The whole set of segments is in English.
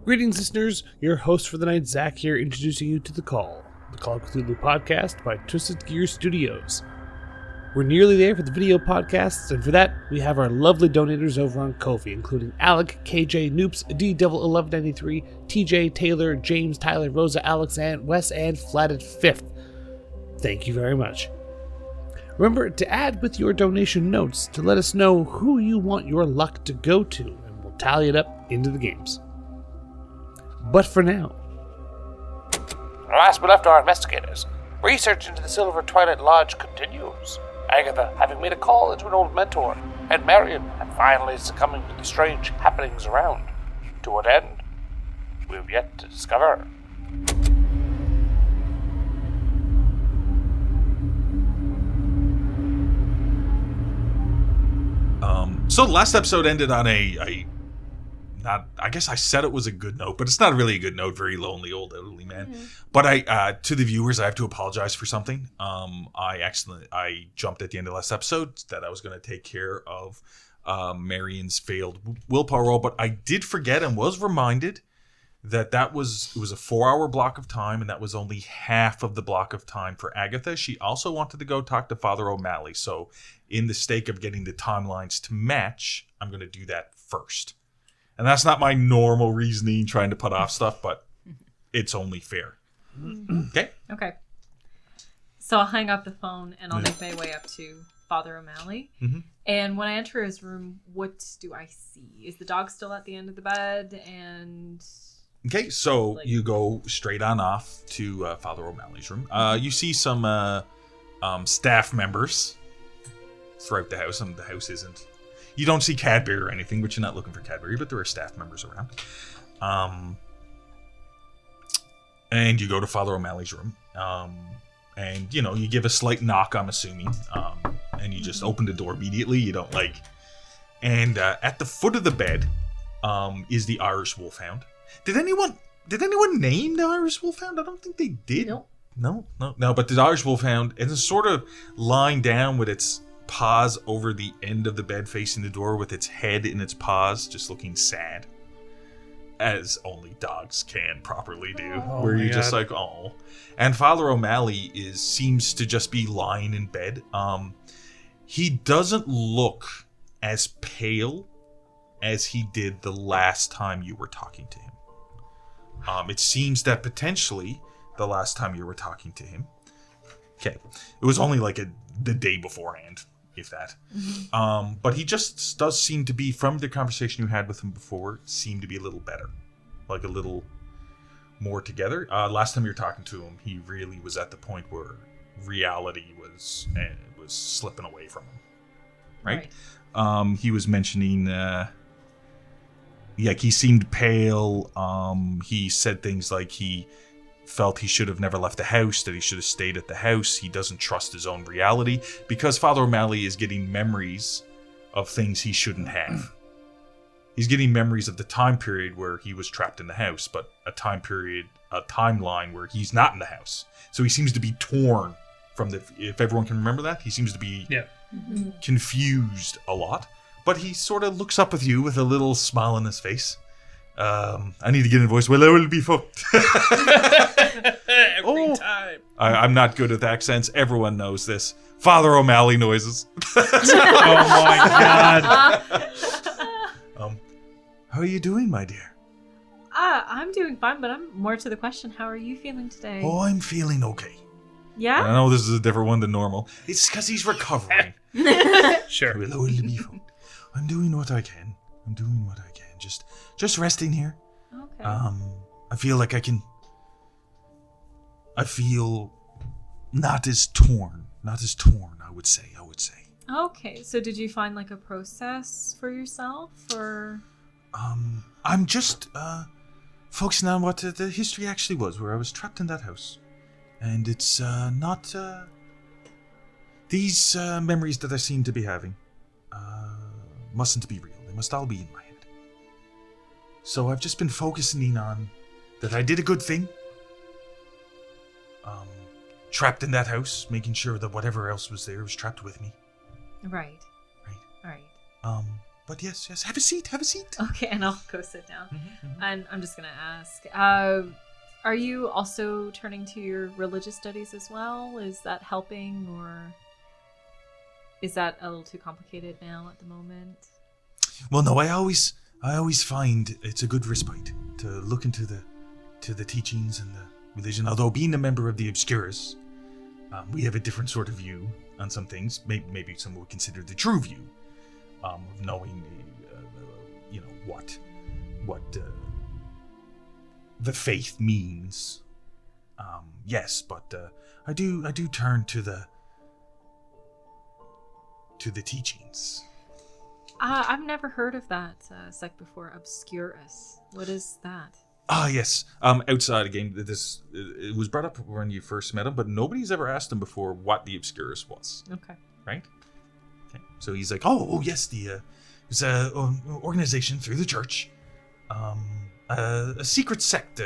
Greetings, listeners. Your host for the night, Zach, here, introducing you to The Call of Cthulhu podcast by Twisted Gear Studios. We're nearly there for the video podcasts, and for that, we have our lovely donators over on Ko-fi, including Alec, KJ, Noops, D-Devil1193, TJ, Taylor, James, Tyler, Rosa, Alex, and Wes, and Flatted Fifth. Thank you very much. Remember to add with your donation notes to let us know who you want your luck to go to, and we'll tally it up into the games. But for now, last we left our investigators, research into the SIlver Twilight Lodge continues. Agatha having made a call into an old mentor, and Marion had finally succumbing to the strange happenings around. To what end? We've yet to discover. So the last episode ended on I guess I said it was a good note, but it's not really a good note. Very lonely old elderly man. Mm-hmm. But to the viewers, I have to apologize for something. I jumped at the end of last episode that I was going to take care of Marion's failed willpower roll, but I did forget and was reminded that it was a 4-hour block of time, and that was only half of the block of time for Agatha. She also wanted to go talk to Father O'Malley, so in the stake of getting the timelines to match, I'm going to do that first. And that's not my normal reasoning, trying to put off stuff, but it's only fair. Okay? Okay. So I'll hang up the phone, and I'll make my way up to Father O'Malley. Mm-hmm. And when I enter his room, what do I see? Is the dog still at the end of the bed? And... Okay, so you go straight on off to Father O'Malley's room. You see some staff members throughout the house. The house isn't... You don't see Cadbury or anything, but you're not looking for Cadbury, but there are staff members around. And you go to Father O'Malley's room. And, you give a slight knock, I'm assuming. And you just open the door immediately. You don't And at the foot of the bed is the Irish Wolfhound. Did anyone name the Irish Wolfhound? I don't think they did. Nope. No. But the Irish Wolfhound is sort of lying down with its paws over the end of the bed facing the door with its head in its paws, just looking sad. As only dogs can properly do. Where you're just like, oh. And Father O'Malley seems to just be lying in bed. He doesn't look as pale as he did the last time you were talking to him. It seems that potentially the last time you were talking to him, it was only the day beforehand, if that. Mm-hmm. But he just does seem to be, from the conversation you had with him before, seem to be a little better, a little more together. Last time you were talking to him, he really was at the point where reality was slipping away from him, right? He was mentioning. He seemed pale. He said things like he felt he should have never left the house, that he should have stayed at the house. He doesn't trust his own reality because Father O'Malley is getting memories of things he shouldn't have. He's getting memories of the time period where he was trapped in the house, but a timeline where he's not in the house. So he seems to be torn from if everyone can remember that, he seems to be confused a lot. But he sort of looks up at you with a little smile on his face. I need to get in a voice. Well, I will be fucked. Every time. I'm not good with accents. Everyone knows this. Father O'Malley noises. Oh my God. How are you doing, my dear? I'm doing fine, but I'm more to the question. How are you feeling today? Oh, I'm feeling okay. Yeah? I know this is a different one than normal. It's because he's recovering. Sure. Well, I will be fucked. I'm doing what I can. Just resting here. Okay. I feel like I feel not as torn, I would say. Okay. So did you find a process for yourself, or? I'm just focusing on what the history actually was, where I was trapped in that house. And it's not these memories that I seem to be having mustn't be real. They must all be in my head. So I've just been focusing on that I did a good thing. Trapped in that house, making sure that whatever else was there was trapped with me. Right. But yes, have a seat. Okay, and I'll go sit down. And I'm just going to ask, are you also turning to your religious studies as well? Is that helping, or is that a little too complicated now at the moment? Well, no, I always find it's a good respite to look into the teachings and the religion. Although being a member of the Obscurus, we have a different sort of view on some things. Maybe some would consider the true view of knowing, what the faith means. Yes, but I do turn to the teachings. I've never heard of that sect before, Obscurus. What is that? Yes. Outside again, it was brought up when you first met him, but nobody's ever asked him before what the Obscurus was. Okay. Right? Okay. So he's like, oh yes, it's a organization through the church, a secret sect.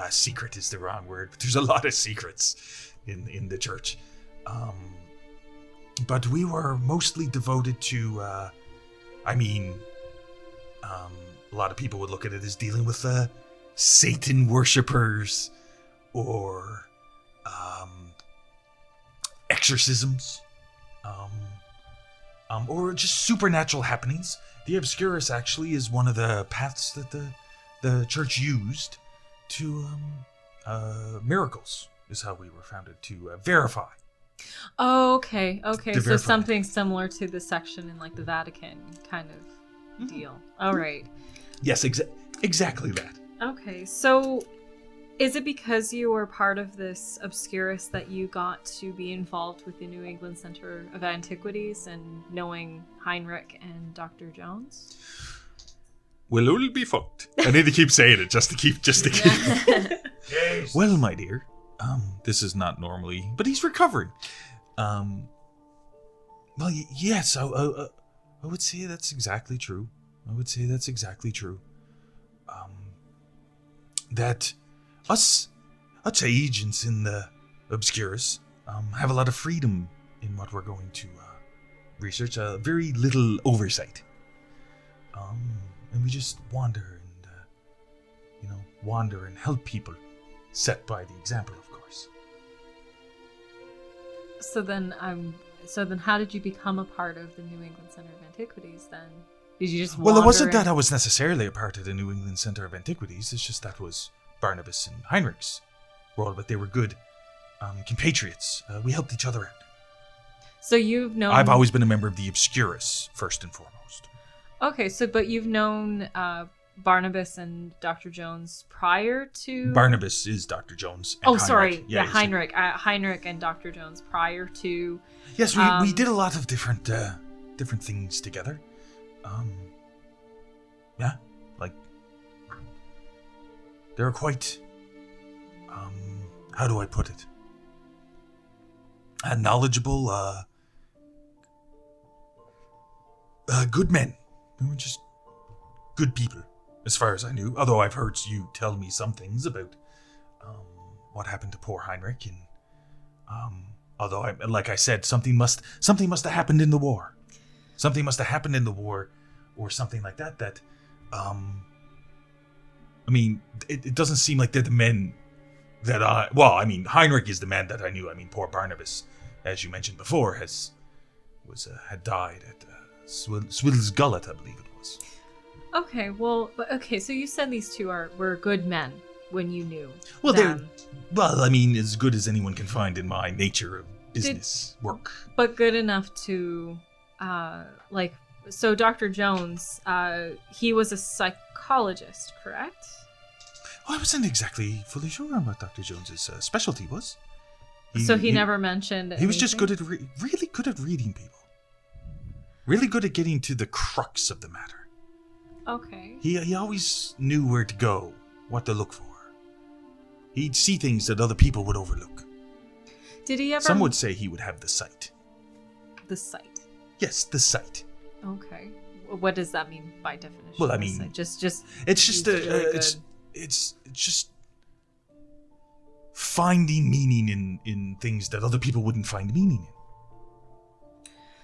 Secret is the wrong word, but there's a lot of secrets in the church. But we were mostly devoted to, a lot of people would look at it as dealing with Satan worshippers or exorcisms, or just supernatural happenings. The Obscurus actually is one of the paths that the church used to miracles, is how we were founded, to verify. Oh, okay. So verify. something similar to the section in like the Vatican kind of deal. All right. Yes, exactly that. Okay, so is it because you were part of this Obscurus that you got to be involved with the New England Center of Antiquities and knowing Heinrich and Dr. Jones? Well, it'll be fucked. I need to keep saying it just to keep. Yes. Well, my dear, this is not normally, but he's recovering. Well, yes, I would say that's exactly true. That us agents in the Obscurus have a lot of freedom in what we're going to research. Very little oversight. And we just wander and help people, set by the example, of course. So then how did you become a part of the New England Center of Antiquities then? Did you just Well, it wasn't that I was necessarily a part of the New England Center of Antiquities. It's just that was Barnabas and Heinrich's role, but they were good compatriots. We helped each other out. So you've known... I've always been a member of the Obscurus, first and foremost. Okay, but you've known Barnabas and Dr. Jones prior to... Barnabas is Dr. Jones. And sorry. Heinrich. Heinrich. Heinrich and Dr. Jones prior to... Yes, we did a lot of different things together. They're quite, how do I put it? Knowledgeable, good men. They were just good people, as far as I knew. Although I've heard you tell me some things about what happened to poor Heinrich, and although like I said, something must have happened in the war. Something must have happened in the war, or something like that. That, it doesn't seem like they're the men that Heinrich is the man that I knew. Poor Barnabas, as you mentioned before, had died at Swill's Gullet, I believe it was. Okay, so you said these two were good men when you knew them. As good as anyone can find in my nature of business work. But good enough to, so Dr. Jones, he was a psychologist, correct? I wasn't exactly fully sure on what Dr. Jones's specialty was. He never mentioned anything? He was just good at really good at reading people. Really good at getting to the crux of the matter. Okay. He always knew where to go, what to look for. He'd see things that other people would overlook. Did he ever... Some would say he would have the sight. The sight? Yes, the sight. Okay. What does that mean by definition? Well, it's just finding meaning in things that other people wouldn't find meaning in.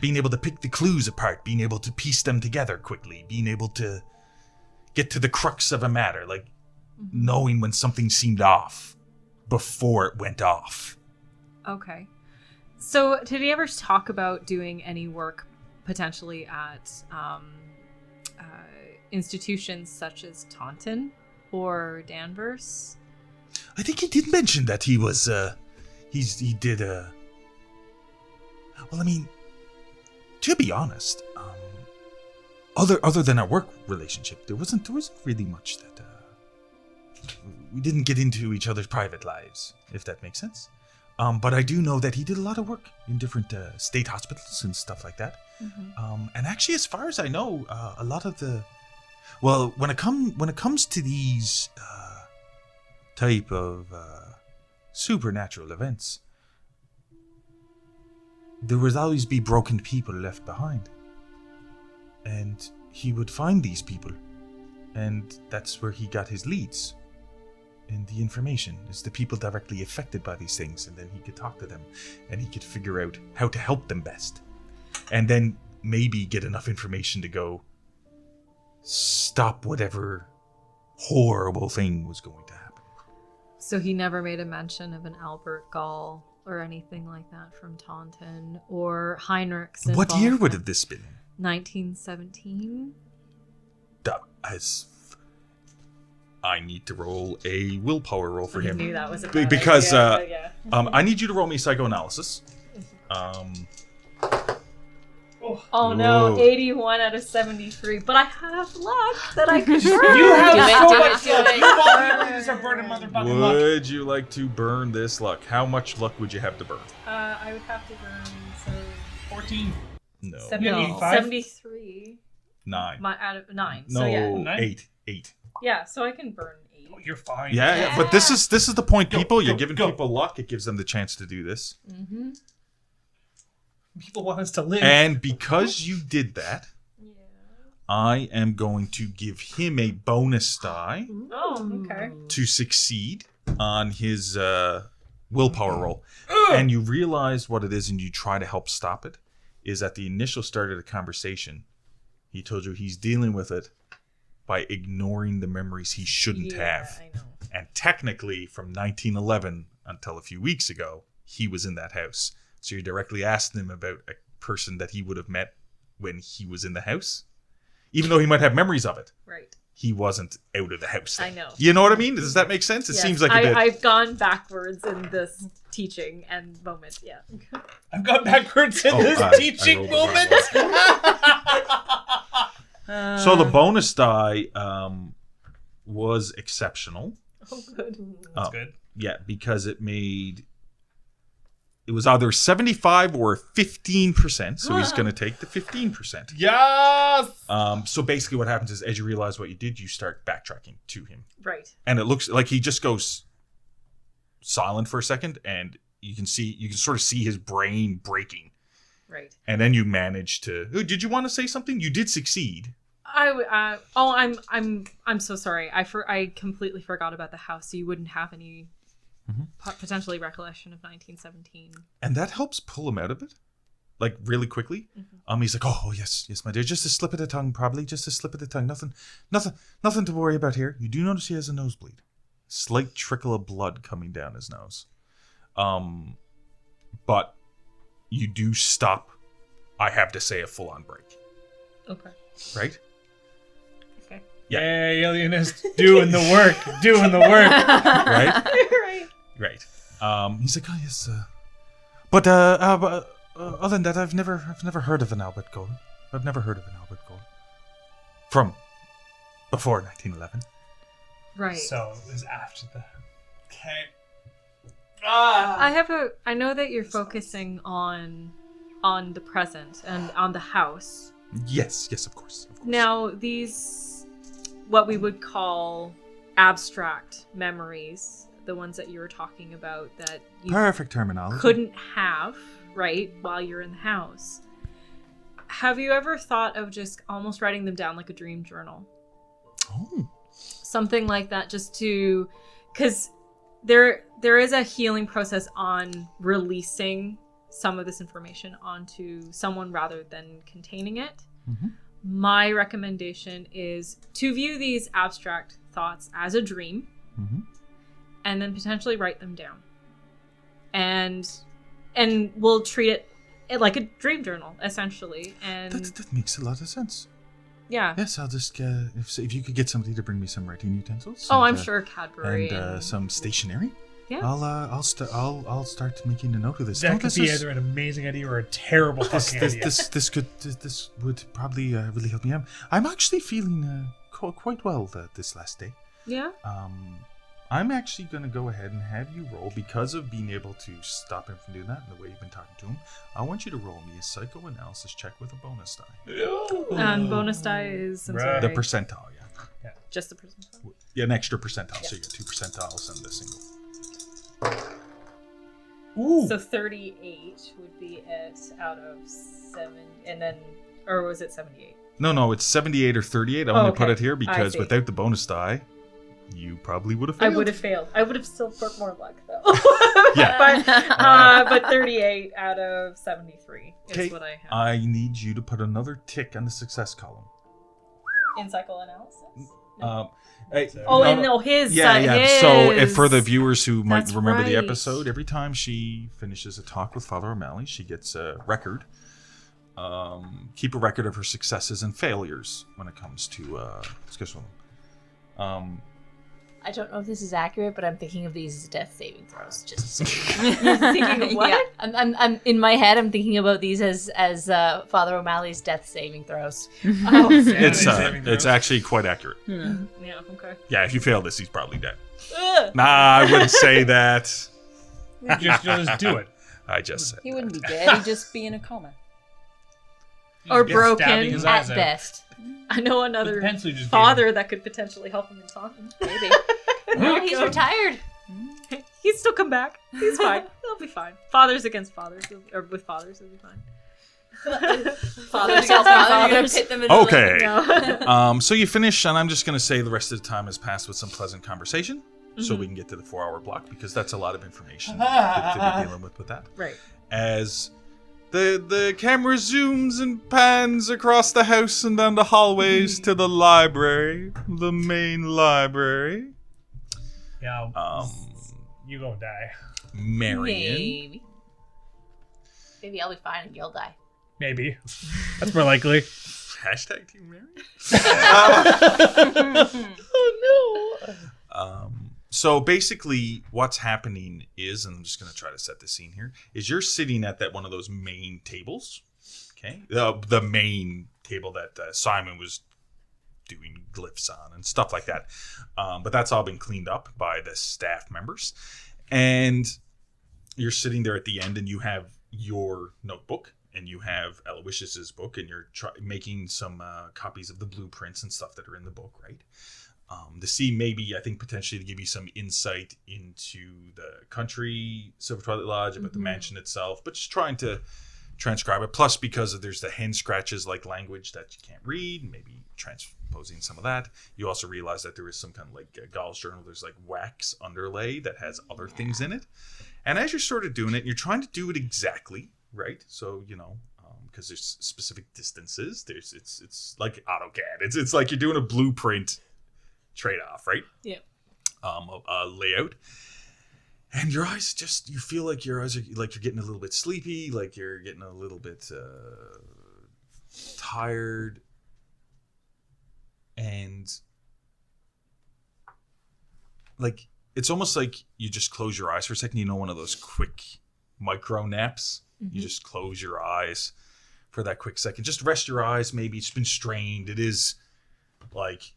being able to pick the clues apart, being able to piece them together quickly, being able to get to the crux of a matter, like knowing when something seemed off before it went off. Okay. So, did he ever talk about doing any work potentially at institutions such as Taunton or Danvers? I think he did mention that he was, he did, well, I mean, to be honest, other than our work relationship, there wasn't really much that, we didn't get into each other's private lives, if that makes sense. But I do know that he did a lot of work in different state hospitals and stuff like that. Mm-hmm. And actually, as far as I know, a lot of the, well, when it comes to these type of supernatural events, there would always be broken people left behind, and he would find these people, and that's where he got his leads. And the information is the people directly affected by these things, and then he could talk to them, and he could figure out how to help them best, and then maybe get enough information to go stop whatever horrible thing was going to happen. So he never made a mention of an Albert Gall or anything like that from Taunton, or Heinrich's involvement. What year would have this been? 1917. I need to roll a willpower roll for him. I knew that was a bad because idea, I need you to roll me psychoanalysis. Oh no, 81 out of 73. But I have luck that I could burn. You have so Do it, much do it, luck. do it. You all need to burn a motherfucking luck. Would you like to burn this luck? How much luck would you have to burn? I would have to burn 14. No. 73. 9. Out of 9. No, So yeah. 8. Yeah, so I can burn 8. Oh, you're fine. Yeah, but this is the point, people. You're go, giving go. people luck. It gives them the chance to do this. Mm-hmm. People want us to live. And because you did that, I am going to give him a bonus die Oh, okay. to succeed on his willpower roll. And you realize what it is, and you try to help stop it, is at the initial start of the conversation, he told you he's dealing with it by ignoring the memories he shouldn't have. I know. And technically, from 1911 until a few weeks ago, he was in that house. So you're directly asking him about a person that he would have met when he was in the house. Even though he might have memories of it. Right. He wasn't out of the house then. I know. You know what I mean? Does that make sense? It Yes, seems like a bit. I've gone backwards in this teaching and moment, yeah. I've gone backwards in this teaching moment. So the bonus die was exceptional. Oh, good. That's good. Yeah, because it was either 75 or 15%. So he's going to take the 15%. Yes! So basically what happens is, as you realize what you did, you start backtracking to him. Right. And it looks like he just goes silent for a second, and you can sort of see his brain breaking. Right. And then you manage to. Oh, did you want to say something? You did succeed. I'm so sorry. I completely forgot about the house. So you wouldn't have any potentially recollection of 1917. And that helps pull him out of it, like really quickly. Mm-hmm. He's like, oh yes, my dear, just a slip of the tongue, probably just a slip of the tongue. Nothing to worry about here. You do notice he has a nosebleed, slight trickle of blood coming down his nose. But you do stop. I have to say a full-on break. Okay. Right? Okay. Yeah, alienist doing the work. Right? Right. He's like, oh yes, but other than that, I've never heard of an Albert Gold. I've never heard of an Albert Gold from before 1911. Right. So it was after that. Okay. I know that you're focusing on the present and on the house. Yes, of course. Now, these, what we would call abstract memories, the ones that you were talking about that you perfect terminology couldn't have, right, while you're in the house. Have you ever thought of just almost writing them down like a dream journal? Oh. Something like that, just to, because there is a healing process on releasing some of this information onto someone rather than containing it. Mm-hmm. My recommendation is to view these abstract thoughts as a dream, and then potentially write them down. And we'll treat it like a dream journal, essentially. And that makes a lot of sense. Yeah. Yes, I'll just if you could get somebody to bring me some writing utensils. Oh, I'm sure Cadbury and some stationery. Yeah. I'll start making a note of this. That could be either an amazing idea or a terrible fucking idea. This would probably really help me out. I'm actually feeling quite well this last day. Yeah. I'm actually going to go ahead and have you roll, because of being able to stop him from doing that and the way you've been talking to him. I want you to roll me a psychoanalysis check with a bonus die. Bonus die is the percentile, yeah. Just the percentile. Yeah, an extra percentile. Yeah. So you get 2 percentiles and the single. Ooh. So 38 would be it out of 7, and then, or was it 78? No, it's 78 or 38. I want to put it here because without the bonus die, you probably would have failed. I would have failed. I would have still got more luck, though. Yeah. But 38 out of 73 is what I have. I need you to put another tick on the success column. In psychoanalysis? No. His. His. So, for the viewers who might remember the episode, every time she finishes a talk with Father O'Malley, she gets a record. Keep a record of her successes and failures when it comes to schedule. I don't know if this is accurate, but I'm thinking of these as death saving throws. Just You're thinking of what? Yeah, I'm in my head. I'm thinking about these as Father O'Malley's death saving throws. Oh, it's actually quite accurate. Yeah. Okay. Yeah, if you fail this, he's probably dead. Nah, I wouldn't say that. You'll just do it. I just said he wouldn't be dead. He'd just be in a coma. Or broken at best. I know another father that could potentially help him in talking. Maybe. No, he's retired. He'd still come back. He's fine. He'll be fine. Fathers against fathers, or with fathers, he'll be fine. Fathers against fathers. Hit them in the okay. No. So you finish, and I'm just going to say the rest of the time has passed with some pleasant conversation, so we can get to the 4-hour block, because that's a lot of information to be dealing with that. Right. As the camera zooms and pans across the house and down the hallways to the library, the main library. Yeah. You gonna die. Marion. Maybe I'll be fine and you'll die. Maybe. That's more likely. Hashtag Team Marion. Oh no. So basically what's happening is, and I'm just going to try to set the scene here, is you're sitting at that one of those main tables, okay? The main table that Simon was doing glyphs on and stuff like that. But that's all been cleaned up by the staff members. And you're sitting there at the end, and you have your notebook, and you have Aloysius's book, and you're making some copies of the blueprints and stuff that are in the book, right? To see maybe, I think, potentially to give you some insight into the country, SIlver Twilight Lodge, about the mansion itself, but just trying to transcribe it. Plus, because there's the hand scratches like language that you can't read, maybe transposing some of that. You also realize that there is some kind of like Gall's journal. There's like wax underlay that has other things in it. And as you're sort of doing it, you're trying to do it exactly, right? So, because there's specific distances. It's like AutoCAD. It's like you're doing a blueprint trade-off, right? Yeah. Layout. And your eyes you feel like your eyes are like you're getting a little bit sleepy, like you're getting a little bit tired. And like it's almost like you just close your eyes for a second. One of those quick micro naps. You just close your eyes for that quick second. Just rest your eyes. Maybe it's been strained. It is like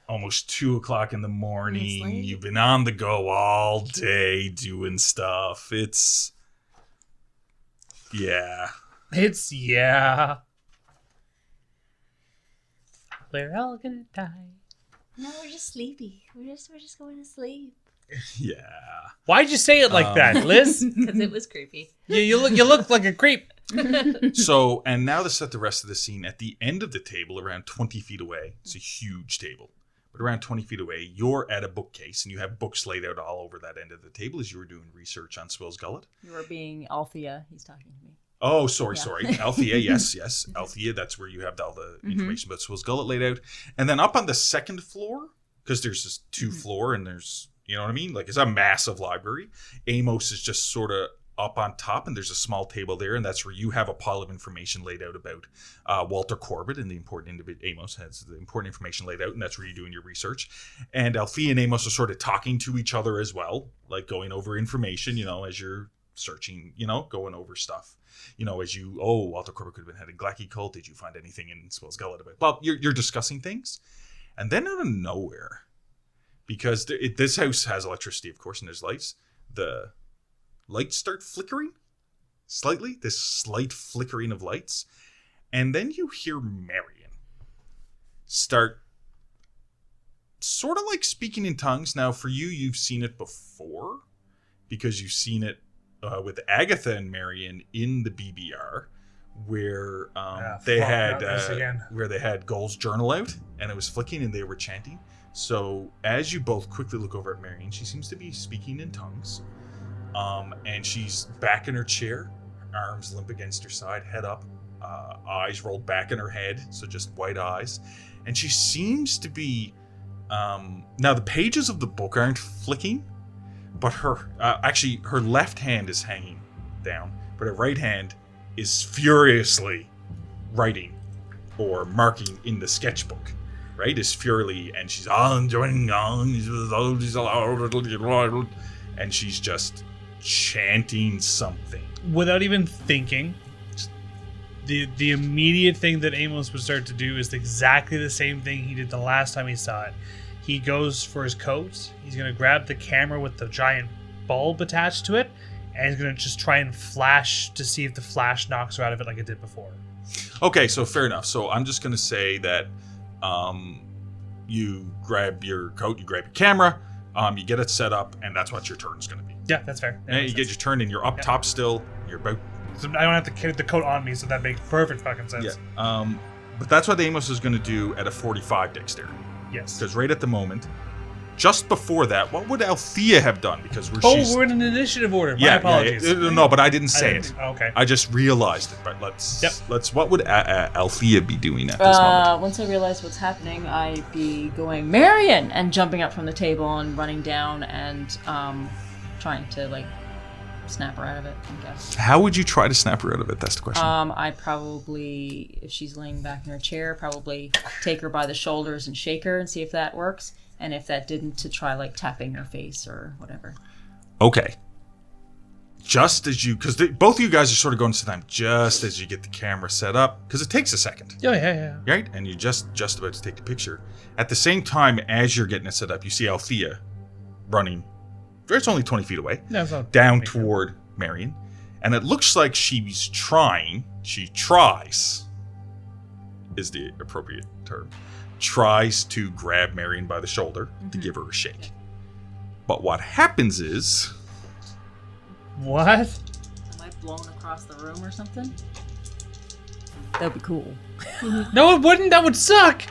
almost 2:00 in the morning. You've been on the go all day doing stuff. We're all gonna die. No, we're just sleepy. We're just going to sleep. Yeah. Why'd you say it like that, Liz? Because it was creepy. You look like a creep. So, and now to set the rest of the scene, at the end of the table, around 20 feet away, it's a huge table. but around 20 feet away, you're at a bookcase, and you have books laid out all over that end of the table as you were doing research on Swill's Gullet. You were being Althea. He's talking to me. Oh, sorry. Althea, yes. Althea, that's where you have all the information about Swill's Gullet laid out. And then up on the second floor, because there's this 2-floor and there's, you know what I mean? Like, it's a massive library. Amos is just sort of up on top, and there's a small table there, and that's where you have a pile of information laid out about Walter Corbett and the important individual. Amos has the important information laid out, and that's where you're doing your research. And Althea and Amos are sort of talking to each other as well, like going over information, as you're searching, going over stuff. As you, Walter Corbett could have been head of Glacky cult. Did you find anything in Swill's Gullet about? Well, you're discussing things. And then out of nowhere, because this house has electricity, of course, and there's lights, the lights start flickering slightly, this slight flickering of lights. And then you hear Marion start sort of like speaking in tongues. Now, for you, you've seen it before because you've seen it with Agatha and Marion in the BBR, where they had Gold's journal out, and it was flicking, and they were chanting. So as you both quickly look over at Marion, she seems to be speaking in tongues, and she's back in her chair, arms limp against her side, head up, eyes rolled back in her head, so just white eyes, and she seems to be. Now the pages of the book aren't flicking. But her left hand is hanging down, but her right hand is furiously writing or marking in the sketchbook, right? And she's and she's just chanting something. Without even thinking, the immediate thing that Amos would start to do is exactly the same thing he did the last time he saw it. He goes for his coat. He's going to grab the camera with the giant bulb attached to it, and he's going to just try and flash to see if the flash knocks her out of it like it did before. Okay, so fair enough. So I'm just going to say that you grab your coat, you grab your camera, you get it set up, and that's what your turn's going to be. Yeah, that's fair. And you get your turn, and you're up top still. You're about... So I don't have to carry the coat on me, so that makes perfect fucking sense. Yeah. But that's what Amos is going to do at a 45 dexterity. Yes. Because right at the moment, just before that, what would Althea have done? Because we're in an initiative order. My apologies. No, but I didn't say it. Okay. I just realized it. But let's. What would Althea be doing at this moment? Once I realize what's happening, I'd be going Marion and jumping up from the table and running down and trying to snap her out of it, I guess. How would you try to snap her out of it? That's the question. I'd probably, if she's laying back in her chair, probably take her by the shoulders and shake her and see if that works. And if that didn't, to try tapping her face or whatever. Okay. Just as you, because both of you guys are sort of going to time, just as you get the camera set up, because it takes a second. Yeah. Right? And you're just about to take the picture. At the same time, as you're getting it set up, you see Althea running. It's only 20 feet away. No, it's not down toward Marion. And it looks like she tries, is the appropriate term, tries to grab Marion by the shoulder to give her a shake. But what happens is... What? Am I blown across the room or something? That'd be cool. No, it wouldn't. That would suck.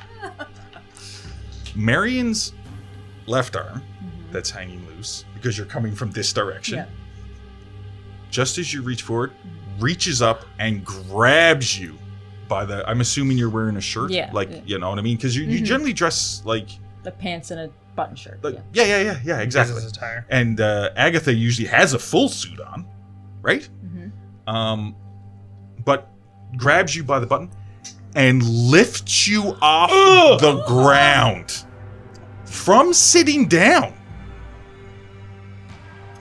Marion's left arm, that's hanging loose, because you're coming from this direction, just as you reach forward, reaches up and grabs you by the... I'm assuming you're wearing a shirt? Yeah. You know what I mean? Because you generally dress like... The pants and a button shirt. Yeah, exactly. Business attire. And Agatha usually has a full suit on, right? But grabs you by the button and lifts you off the ground from sitting down.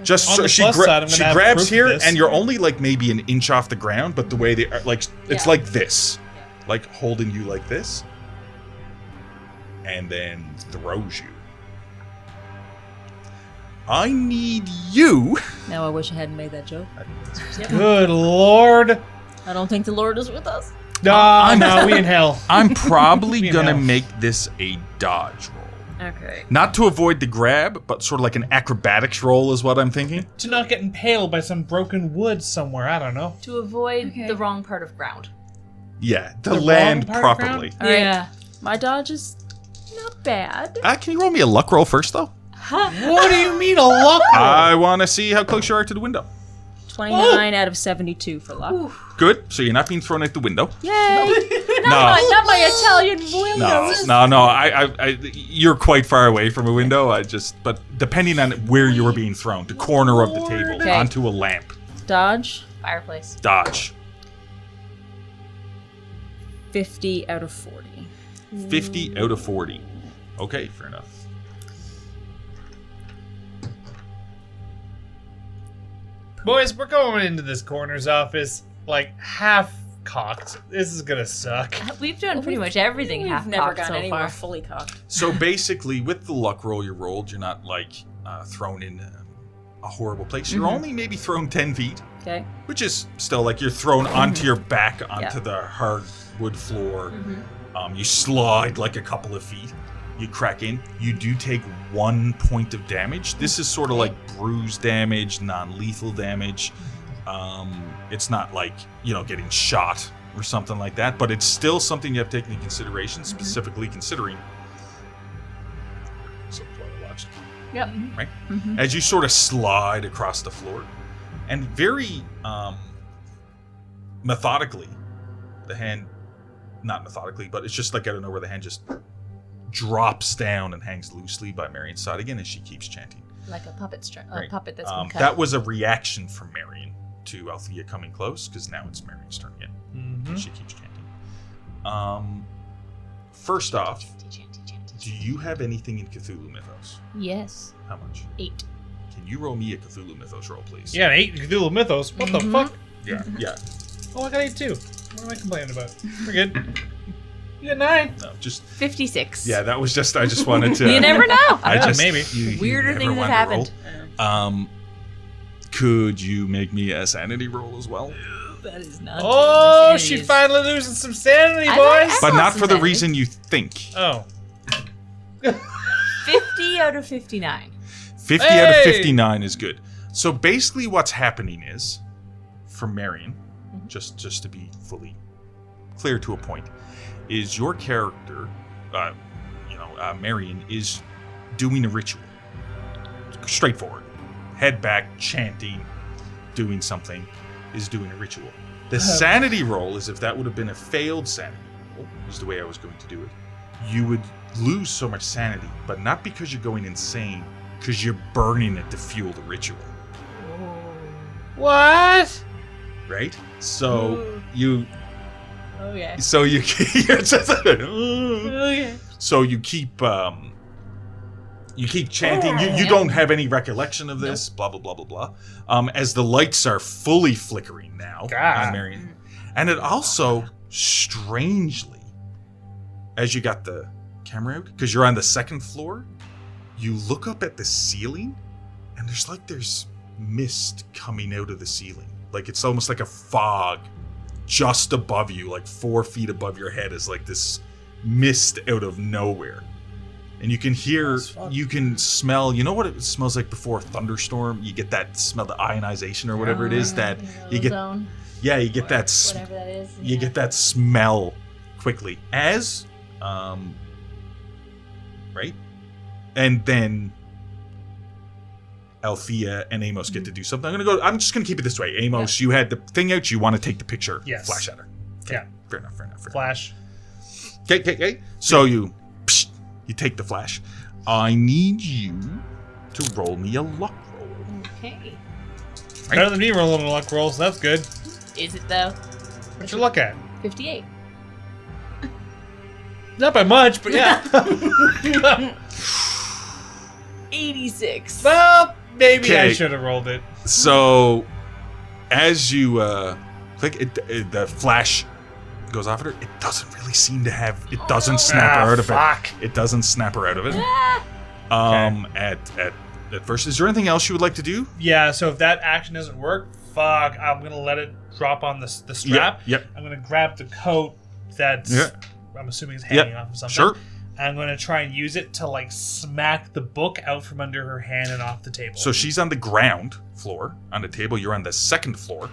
Just so she grabs here, and you're only maybe an inch off the ground, but the way they are, it's like this, holding you like this, and then throws you. I need you. Now I wish I hadn't made that joke. Good Lord. I don't think the Lord is with us. No, we in hell. I'm probably gonna make this a dodge roll. Okay. Not to avoid the grab, but sort of like an acrobatics roll is what I'm thinking. To not get impaled by some broken wood somewhere, I don't know. To avoid the wrong part of ground. Yeah, to land properly. All right. Yeah. My dodge is Not bad. Can you roll me a luck roll first, though? What do you mean a luck roll? I want to see how close you are to the window. 29 out of 72 for luck. Good. So you're not being thrown out the window. Yay! No. Not my Italian windows. No. You're quite far away from a window. But depending on where you were being thrown, the corner of the table, Okay. onto a lamp. Dodge. Fireplace. Dodge. 50 out of 40. 50 out of 40. Okay, fair enough. Boys, we're going into this coroner's office like half cocked. This is gonna suck. We've done pretty much everything We've half never cocked gotten so anywhere far. fully cocked. So basically, with the luck roll you rolled, you're not thrown in a horrible place. You're only maybe thrown 10 feet, Okay. which is still like you're thrown onto your back onto the hardwood floor. You slide like a couple of feet. You crack in. You do take 1 point of damage. This is sort of like bruise damage, non-lethal damage. It's not like, getting shot or something like that, but it's still something you have to take into consideration, specifically considering SIlver Twilight Lodge. Yep. Right? As you sort of slide across the floor, and very methodically, the hand, not methodically, but it's just like out of nowhere, the hand just drops down and hangs loosely by Marion's side again as she keeps chanting. Like a puppet Right. puppet that's been cut. That was a reaction from Marion to Althea coming close, because now it's Marion's turn again. She keeps chanting. First off, do you have anything in Cthulhu Mythos? Yes. How much? 8. Can you roll me a Cthulhu Mythos roll, please? Yeah, an 8 in Cthulhu Mythos. What the fuck? Yeah. Oh, I got 8 too. What am I complaining about? We're good. You got 9. No, just 56. yeah. That was just. I just wanted to. You never know. Maybe. You Weirder never things wanted have to roll. happened. Could you make me a sanity roll as well? That is not. Oh, my she sanity is- finally losing some sanity, I boys. like- But not some for the sanity. reason you think. Oh. 50 out of 59. 50 out of Hey! 59 is good. So basically what's happening is, for Marion, just to be fully clear to a point, is your character, Marion, is doing a ritual. Straightforward. Head back, chanting, doing something, is doing a ritual. The sanity roll is if that would have been a failed sanity roll, is the way I was going to do it. You would lose so much sanity, but not because you're going insane, because you're burning it to fuel the ritual. What? Right? So you Okay. so you you're just, Okay. so you keep chanting. You don't have any recollection of this. Blah blah blah blah blah. As the lights are fully flickering now on Marion, and it also strangely, as you got the camera out, because you're on the second floor, you look up at the ceiling, and there's mist coming out of the ceiling. Like it's almost like a fog just above you, like 4 feet above your head, is like this mist out of nowhere. And you can hear, you can smell, you know what it smells like before a thunderstorm? You get that smell, the ionization or whatever it is, that you get, Ozone, you get that, whatever that is. you get that smell quickly. As, right? And then Althea and Amos get to do something. I'm just gonna keep it this way. Amos, you had the thing out, you want to take the picture, Yes. flash at her. Yeah. Fair enough. Flash. Okay. So you take the flash. I need you to roll me a luck roll. Okay. Better than me rolling a luck roll, so that's good. Is it though? What'd you look at? 58. Not by much, but yeah. 86. Well, maybe I Okay. should have rolled it. So as you click it, the flash goes off at her. It doesn't really seem to have. It doesn't snap her out of fuck. it. It doesn't snap her out of it. Ah! At first, is there anything else you would like to do? Yeah, so if that action doesn't work, fuck, I'm gonna let it drop on the strap. Yep. I'm gonna grab the coat that's, I'm assuming is hanging off of something. Sure. I'm gonna try and use it to like smack the book out from under her hand and off the table. So she's on the ground floor on the table. You're on the second floor.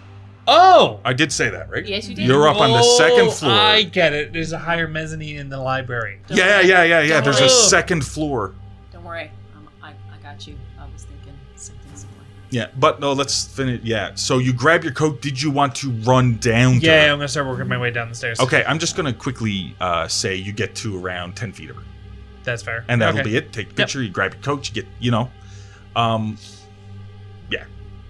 Oh! I did say that, right? Yes, you did. You're up on the second floor. I get it. There's a higher mezzanine in the library. Yeah. There's a second floor. Don't worry. I got you. I was thinking something similar. Yeah, but no, let's finish. Yeah, so you grab your coat. Did you want to run down to Yeah, her? I'm going to start working my way down the stairs. Okay, I'm just going to quickly say you get to around 10 feet of her. That's fair. And that'll Okay. be it. Take a picture, you grab your coat, you get, yeah.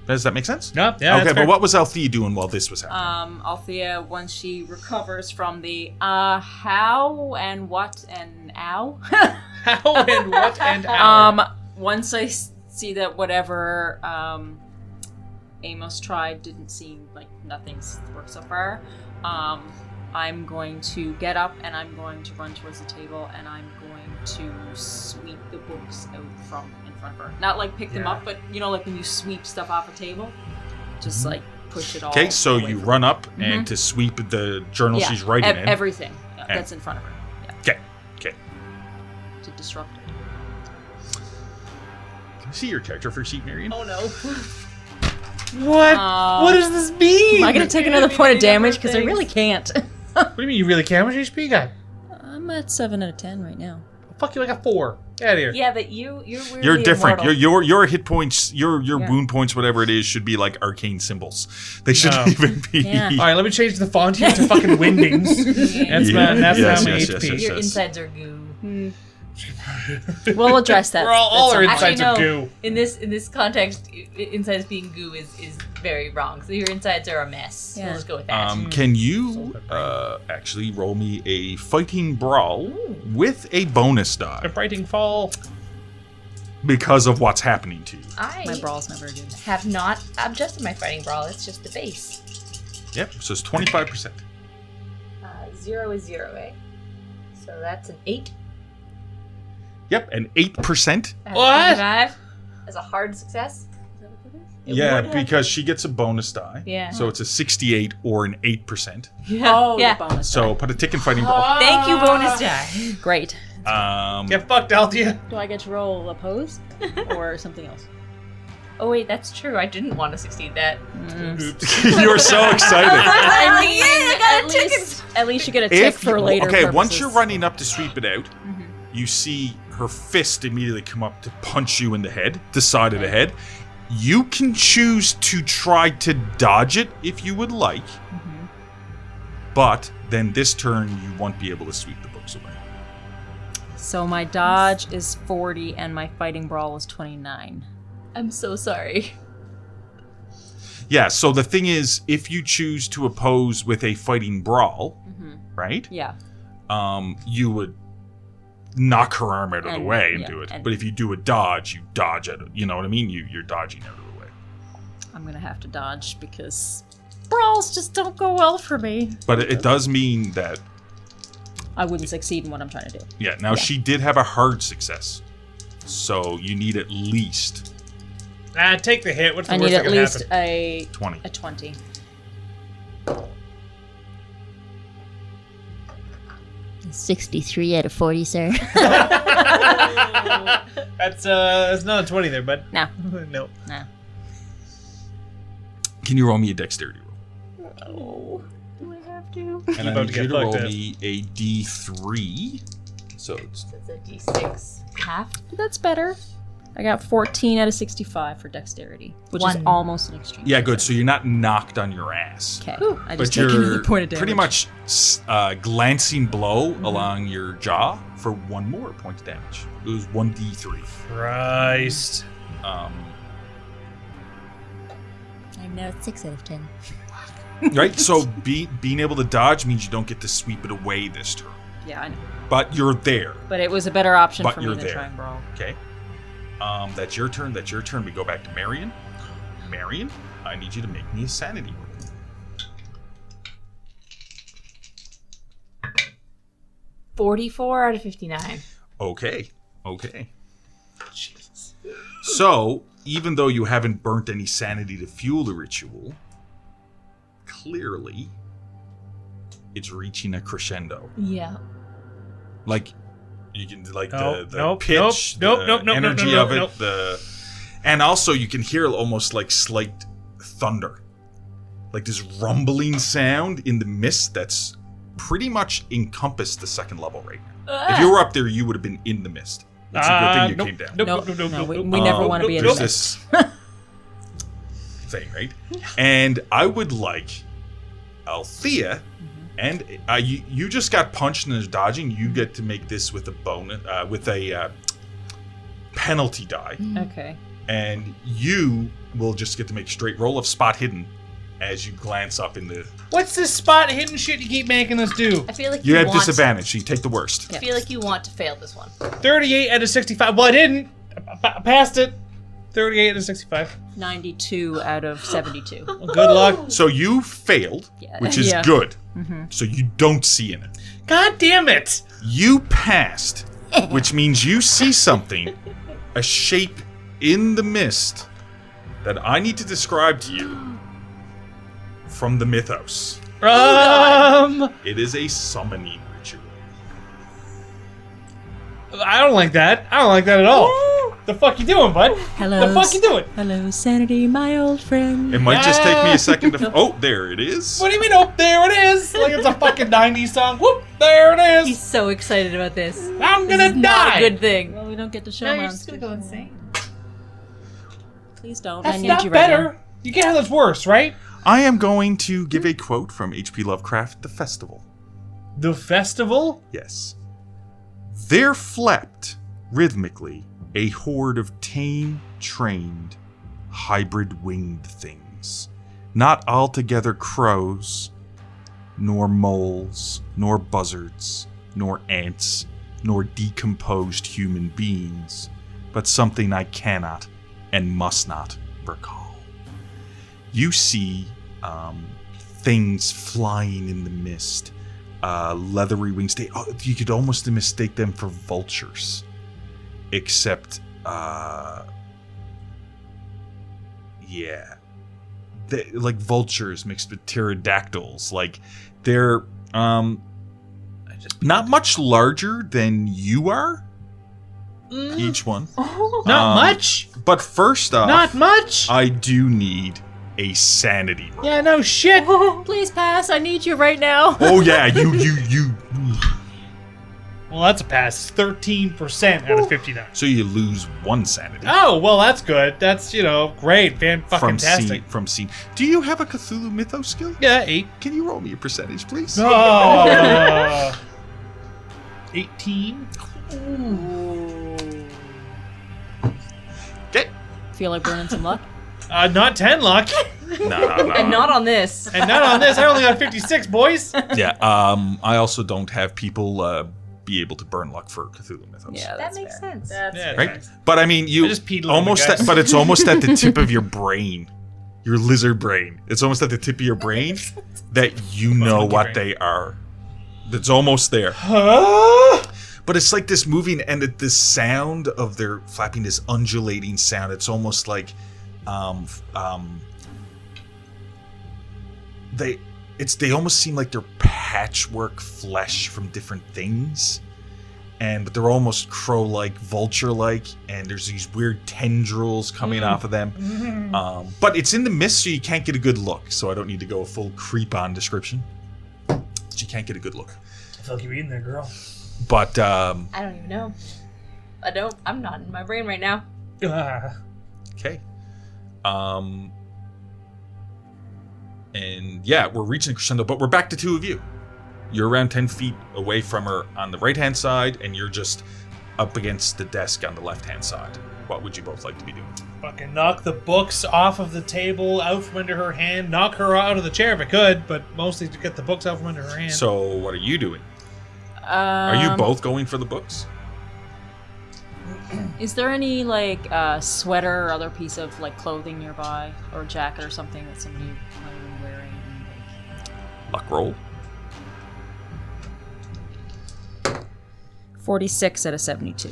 Does that make sense? No, yeah, okay, that's but fair. what was Althea doing while this was happening? Althea, once she recovers from the how and what and ow. How and what and how? Once I see that whatever Amos tried didn't seem like nothing's worked so far, I'm going to get up and I'm going to run towards the table and I'm going to sweep the books out from in front of her. Not like pick them up, but like when you sweep stuff off a table, just like push it all. Okay, so away you from run up and to sweep the journal she's writing in. Everything that's in front of her. Yeah. Okay. To disrupt it. Can I see your character for sheet, Marion? Oh no. What? What does this mean? Am I going to take another point of damage? Because I really can't. What do you mean you really can't? How much HP you got? I'm at 7 out of 10 right now. Fuck you, I got 4. Get out of here. Yeah, but you're weirdly You're different. immortal. Your hit points, your wound points, whatever it is, should be like arcane symbols. They shouldn't even be. Yeah. All right, let me change the font here to fucking Windings. That's my Yes, HP. Your insides are goo. We'll address that. We're all our That's insides Actually, are no. goo. In this context, insides being goo is very wrong. So your insides are a mess. Yeah. We'll just go with that. Can you actually roll me a fighting brawl with a bonus A die fighting fall. because of what's happening to you? My brawl's never good. have not adjusted my fighting brawl. It's just the base. Yep, so it's 25%. 0 is 0, eh? So that's an 8. Yep, and 8%. What? 5 as a hard success. Is that what it is? It Yeah, would have- because she gets a bonus die. Yeah. So it's a 68 or an 8%. Yeah. Oh, yeah. the bonus. So put a tick in fighting brawl. Thank you, bonus die. Great. Get fucked, Althea. Do I get to roll opposed or something else? Oh wait, that's true. I didn't want to succeed that. You're so excited. I mean, I got a ticket. at least you get a tick for later. Okay, once purposes. you're running up to sweep it out, you see her fist immediately come up to punch you in the head, the side of the head. You can choose to try to dodge it if you would like, but then this turn you won't be able to sweep the books away. So my dodge is 40 and my fighting brawl is 29. I'm so sorry. Yeah, so the thing is, if you choose to oppose with a fighting brawl, right? Yeah. You would knock her arm out of the And- way and yeah, do it. and- But if you do a dodge, you dodge it. You know what I mean? You're dodging out of the way. I'm going to have to dodge because brawls just don't go well for me. But it does mean that, I wouldn't succeed in what I'm trying to do. yeah, now she did have a hard success. So you need at least Take the hit. What's the I worst need that at can least happen? a 20. 20. $63 out of 40, sir. That's not a 20 there, bud. No. No. No. Can you roll me a dexterity roll? Do I have to? And I about need to you get to roll fucked up. me a D3. So it's That's a D6 half. That's better. I got 14 out of 65 for dexterity, which is 1. almost an extreme. yeah, good. So you're not knocked on your ass. Okay. I just But take another you're point of damage. pretty much glancing blow along your jaw for one more point of damage. It was 1d3. Christ. I'm now at 6 out of 10. Right? So being able to dodge means you don't get to sweep it away this turn. Yeah, I know. But you're there. But it was a better option But for me you're than there. trying brawl. Okay. That's your turn. That's your turn. We go back to Marion. Marion, I need you to make me a sanity roll. 44 out of 59. Okay. Jesus. So, even though you haven't burnt any sanity to fuel the ritual, clearly it's reaching a crescendo. Yeah. Like, you can, like, Nope, the nope, pitch, nope, the nope, nope, nope, energy nope, of it, nope. and also you can hear almost like slight thunder. like this rumbling sound in the mist that's pretty much encompassed the second level right now. If you were up there, you would have been in the mist. It's a good thing you came down. No, we never want to be in There's this. this thing, right? And I would like Althea, and you just got punched and is dodging. You get to make this with a bonus, with a penalty die. Okay. And you will just get to make a straight roll of spot hidden as you glance up in the... What's this spot hidden shit you keep making us do? I feel like You have want, disadvantage, so you take the worst. I feel like you want to fail this one. 38 out of 65. Well, I didn't. I passed it. 38 out of 65. 92 out of 72. Well, good luck. So you failed, Yeah. which is Yeah. good. So you don't see in it. God damn it. You passed, which means you see something, a shape in the mist that I need to describe to you from the mythos. It is a summoning ritual. I don't like that. I don't like that at all. The fuck you doing, bud? Hello. The fuck you doing? Hello, Sanity, my old friend. It might just take me a second to... Oh, there it is. What do you mean? Oh, there it is. Like it's a fucking 90s song. Whoop, there it He's is. so excited about this. I'm This gonna is not die. a good thing. Well, we don't get to show No, you're monsters. just gonna go insane. Please don't. That's I need not you right better. now. You can't have this worse, right? I am going to give a quote from H.P. Lovecraft, The Festival. The festival? Yes. There flapped, rhythmically, a horde of tame, trained, hybrid-winged things. Not altogether crows, nor moles, nor buzzards, nor ants, nor decomposed human beings, but something I cannot and must not recall. You see things flying in the mist, leathery wings. You could almost mistake them for vultures, except, like vultures mixed with pterodactyls. Like they're not much larger than you are. Each one. Not much. But first off, Not much. I do need a sanity roll. Yeah, no shit. Please pass. I need you right now. Oh yeah, you. Well, that's a pass. 13% out of 59. So you lose one sanity. Oh, well, that's good. That's, great. Fan-fucking-tastic. From scene. Do you have a Cthulhu Mythos skill? Yeah, 8. Can you roll me a percentage, please? 18. Okay. Feel like burning some luck? Not 10 luck. No. And not on this. And not on this. I only got 56, boys. Yeah. I also don't have people be able to burn luck for Cthulhu Mythos. Yeah, That that's makes fair. sense. Yeah, Right. But I mean, you I just peed a little almost. bit, guys. But it's almost at the tip of your brain. Your lizard brain. It's almost at the tip of your brain that you know monkey what brain. they are. That's almost there. Huh? But it's like this moving, and the sound of their flapping, this undulating sound. It's almost like, they almost seem like they're patchwork flesh from different things, but they're almost crow-like, vulture-like, and there's these weird tendrils coming off of them. But it's in the mist, so you can't get a good look. So I don't need to go a full creep-on description. But you can't get a good look. I feel like you're eating there, girl. But I don't even know. I'm not in my brain right now. okay. And yeah, we're reaching crescendo, but we're back to two of you. You're around 10 feet away from her on the right-hand side, and you're just up against the desk on the left-hand side. What would you both like to be doing? Fucking knock the books off of the table, out from under her hand. Knock her out of the chair if I could, but mostly to get the books out from under her hand. So, what are you doing? Are you both going for the books? Is there any sweater or other piece of clothing nearby, or a jacket or something that somebody might have been wearing? Luck roll. 46 out of 72.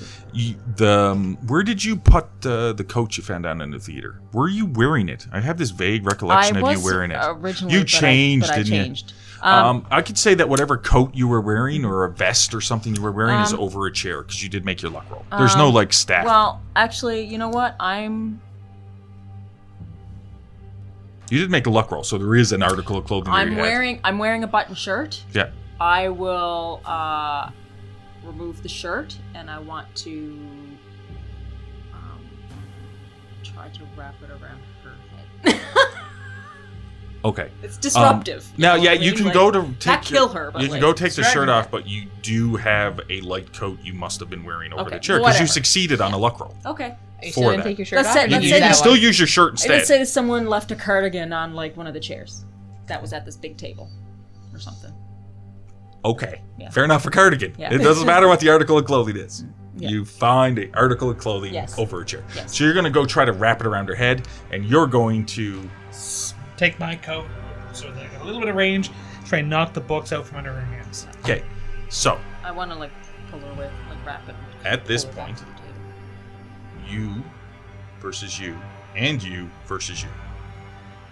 Where did you put the coat you found down in the theater? Were you wearing it? I have this vague recollection of you wearing it. Originally, You changed, but I didn't you? changed. I could say that whatever coat you were wearing or a vest or something you were wearing is over a chair because you did make your luck roll. There's no staff. Well, actually, you know what? You did make a luck roll, so there is an article of clothing. I'm wearing a button shirt. Yeah. I will remove the shirt, and I want to try to wrap it around her head. Okay. It's disruptive. Now, you can go to take not kill her, but you can go take the shirt off, but you do have a light coat you must have been wearing over the shirt because you succeeded on a luck roll. Okay. Are you still gonna take your shirt off? You can still use your shirt instead. Let's say that someone left a cardigan on like one of the chairs that was at this big table or something. Okay. Yeah. Fair enough for cardigan. Yeah. It doesn't matter what the article of clothing is. Yeah. You find an article of clothing over a chair. Yes. So you're going to go try to wrap it around her head, and you're going to... Take my coat, so they got a little bit of range, try and knock the books out from under her hands. Okay, so... I want to, like, pull her away, like, wrap it. At this pull her back point, to the table. you versus you, and you versus you.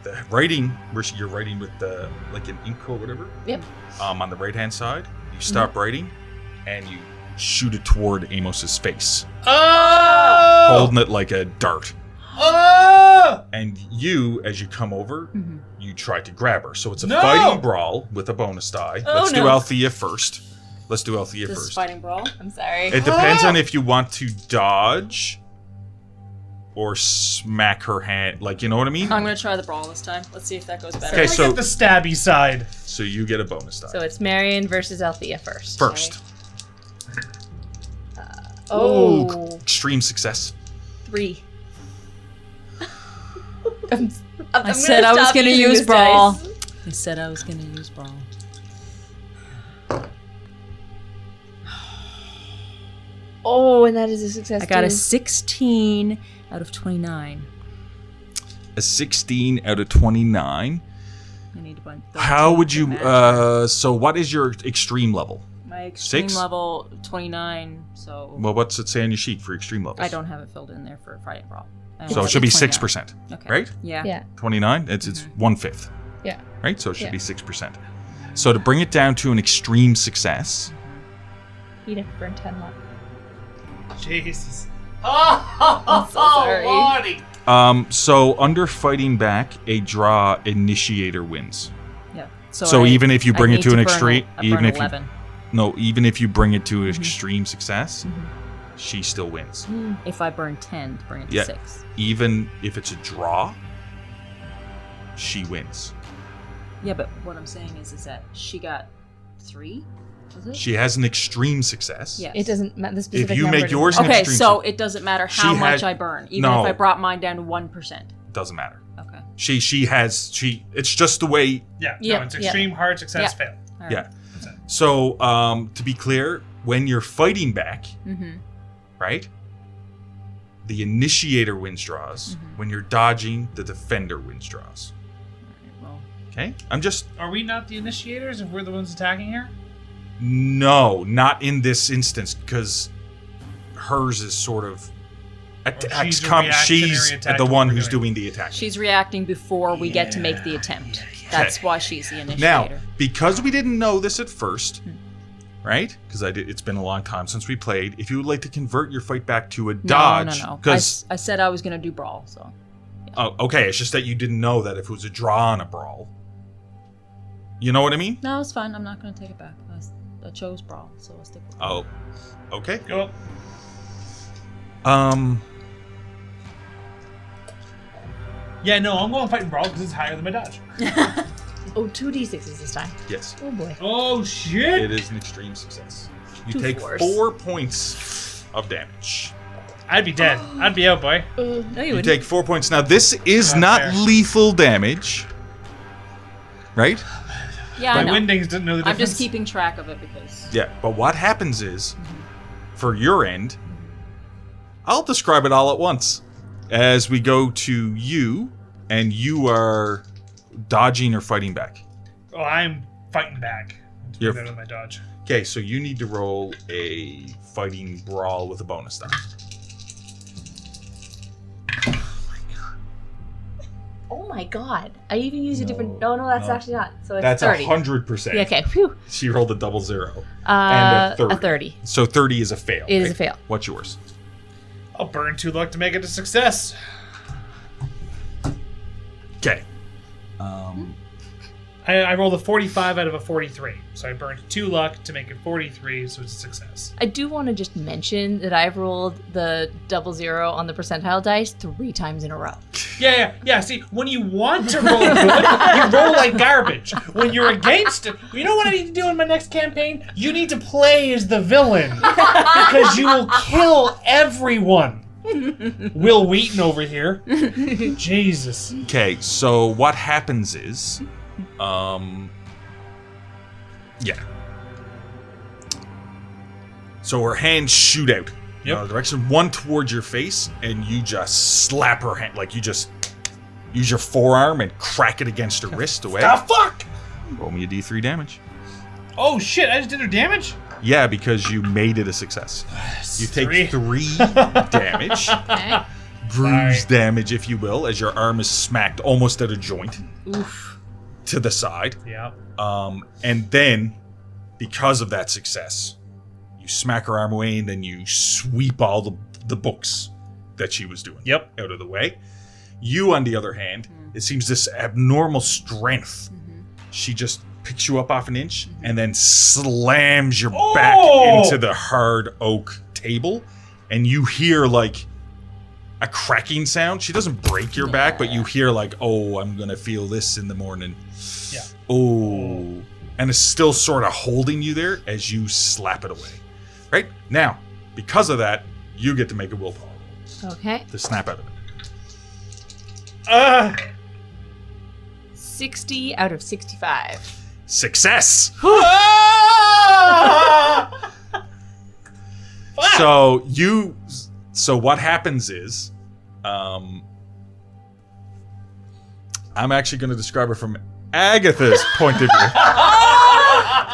The writing, you're writing with the, like an ink or whatever. Yep. On the right-hand side, you stop writing, and you shoot it toward Amos's face. Oh! Holding it like a dart. Oh! And you, as you come over, you try to grab her. So it's a No! fighting brawl with a bonus die. Oh, Let's do no. Althea first. Let's do Althea This first. fighting brawl. I'm sorry. It depends on if you want to dodge or smack her hand. Like, you know what I mean? I'm going to try the brawl this time. Let's see if that goes better. Okay, I so get the stabby side. so you get a bonus die. So it's Marion versus Althea first. First. Oh. Extreme success. 3. I said I was going to use brawl. I said I was going to use brawl. Oh, and that is a success. I got a too. 16 out of 29. A 16 out of 29. I need a bunch. How would you... so what is your extreme level? My extreme 6? level, 29, so... Well, what's it say on your sheet for extreme levels? I don't have it filled in there for fighting brawl. So it should be 29. 6%, Okay. right? Yeah. Yeah. 29? It's 1/5. Yeah. Right? So it should Yeah. be 6%. So to bring it down to an extreme success... You'd have to burn 10 luck. Jesus. I'm so sorry. Lordy. So under fighting back, a draw initiator wins. Yeah. So even if you bring it to an extreme... even if 11. Even if you bring it to an extreme success, she still wins. If I burn 10 to bring it to Yeah. 6. Even if it's a draw, she wins. Yeah, but what I'm saying is that she got 3? Was it? She has an extreme success. Yes. It doesn't matter. The specific If you number make doesn't yours matter. an Okay, extreme so it doesn't matter how She much had- I burn, even No. if I brought mine down to 1%. Doesn't matter. Okay. It's just the way... Yeah, Yep, no, it's extreme, hard, success, fail. All right. Yeah. So, to be clear, when you're fighting back, right? The initiator wins draws. When you're dodging, the defender wins draws. Well, Okay? Are we not the initiators if we're the ones attacking here? No, not in this instance, because hers is sort of... she's a reactionary She's attack the to one what we're who's doing. doing the attack. she's reacting before we get to make the attempt. That's why she's the initiator. Now, because we didn't know this at first, right? Because it's been a long time since we played. If you would like to convert your fight back to a dodge, No. because I said I was going to do brawl, so. oh, okay, it's just that you didn't know that if it was a draw and a brawl. You know what I mean? No, it's fine. I'm not going to take it back. I chose brawl, so I'll stick with it. Oh, okay. Go. Yeah, no, I'm going fighting brawl because it's higher than my dodge. Oh, 2d6s this time. Yes, Oh boy. Oh shit! it is an extreme success. You 2 take fours. 4 points of damage. I'd be dead. I'd be out, boy. No, you You wouldn't. take 4 points. Now, this is Not not fair. lethal damage, right? Yeah, I My know. windings didn't know the I'm difference. just keeping track of it because. Yeah, but what happens is, for your end, I'll describe it all at once. As we go to you, and you are dodging or fighting back. Oh, I'm fighting back. It's You're- better than my dodge. Okay, so you need to roll a fighting brawl with a bonus die. Oh my god. I even used a different. No, No, that's no. actually not. So it's That's 30. 100%. Yeah, okay. Phew. She rolled a double 0. And a 30. A 30. So 30 is a fail. It is right? a fail. What's yours? I'll burn 2 luck to make it a success. Okay. I rolled a 45 out of a 43, so I burned 2 luck to make it 43, so it's a success. I do want to just mention that I've rolled the 00 on the percentile dice 3 times in a row. Yeah. See, when you want to roll good, you roll like garbage. When you're against it, you know what I need to do in my next campaign? You need to play as the villain, because you will kill everyone. Will Wheaton over here. Jesus. Okay, so what happens is, so her hands shoot out. Yep. Direction, one towards your face, and you just slap her hand, like you just use your forearm and crack it against her wrist away. Ah, fuck! Roll me a d3 damage. Oh, shit, I just did her damage? Yeah, because you made it a success. You take 3 damage. Okay. Bruise damage, if you will, as your arm is smacked almost at a joint. Oof. To the side. Yeah. And then, because of that success, you smack her arm away and then you sweep all the books that she was doing out of the way. You, on the other hand, it seems this abnormal strength. She just picks you up off an inch and then slams your back into the hard oak table. And you hear, like, a cracking sound. She doesn't break your back, but you hear, like, oh, I'm going to feel this in the morning. Yeah. Oh. And it's still sort of holding you there as you slap it away. Right? Now, because of that, you get to make a willpower roll Okay. to snap out of it. 60 out of 65. Success! So what happens is, I'm actually going to describe it from Agatha's point of view.